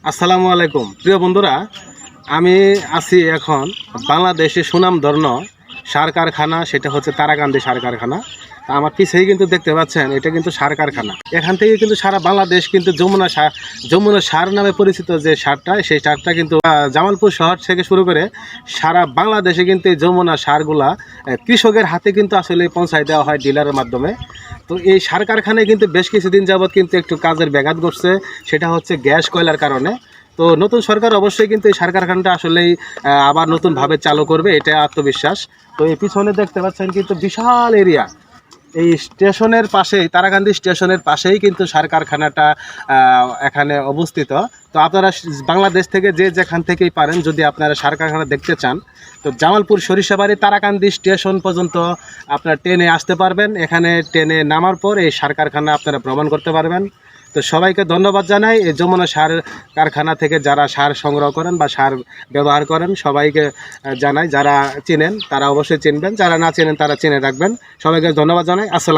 আসসালামু আলাইকুম প্রিয় বন্ধুরা, আমি আছি এখন বাংলাদেশে সুনামধন্য সার কারখানা, সেটা হচ্ছে তারাকান্দি সার কারখানা। তা আমার পিছেই কিন্তু দেখতে পাচ্ছেন, এটা কিন্তু সার কারখানা। এখান থেকে কিন্তু সারা বাংলাদেশ কিন্তু যমুনা সার নামে পরিচিত যে সারটা, সেই সারটা কিন্তু জামালপুর শহর থেকে শুরু করে সারা বাংলাদেশে কিন্তু এই যমুনা সারগুলা কৃষকের হাতে কিন্তু আসলে পৌঁছায় দেওয়া হয় ডিলারের মাধ্যমে। তো এই সার কারখানায় কিন্তু বেশ কিছুদিন যাবৎ কিন্তু একটু কাজের ব্যাঘাত ঘটছে, সেটা হচ্ছে গ্যাস কয়লার কারণে। তো নতুন সরকার অবশ্যই কিন্তু এই সার কারখানাটা আসলেই আবার নতুনভাবে চালু করবে, এটা আত্মবিশ্বাস। তো এই পিছনে দেখতে পাচ্ছেন কিন্তু বিশাল এরিয়া, এই স্টেশনের পাশেই, তারাকান্দি স্টেশনের পাশেই কিন্তু সার কারখানাটা এখানে অবস্থিত। তো আপনারা বাংলাদেশ থেকে যে যেখান থেকেই পারেন, যদি আপনারা সার কারখানা দেখতে চান, তো জামালপুর সরিষাবাড়ি তারাকান্দি স্টেশন পর্যন্ত আপনারা ট্রেনে আসতে পারবেন। এখানে ট্রেনে নামার পর এই সার কারখানা আপনারা ভ্রমণ করতে পারবেন। তো সবাইকে ধন্যবাদ জানাই, এই যমুনা সার কারখানা থেকে যারা সার সংগ্রহ করেন বা সার ব্যবহার করেন, সবাইকে জানাই। যারা চেনেন তারা অবশ্যই চিনবেন, যারা না চেনেন তারা চিনে রাখবেন। সবাইকে ধন্যবাদ জানাই। আসসালাম।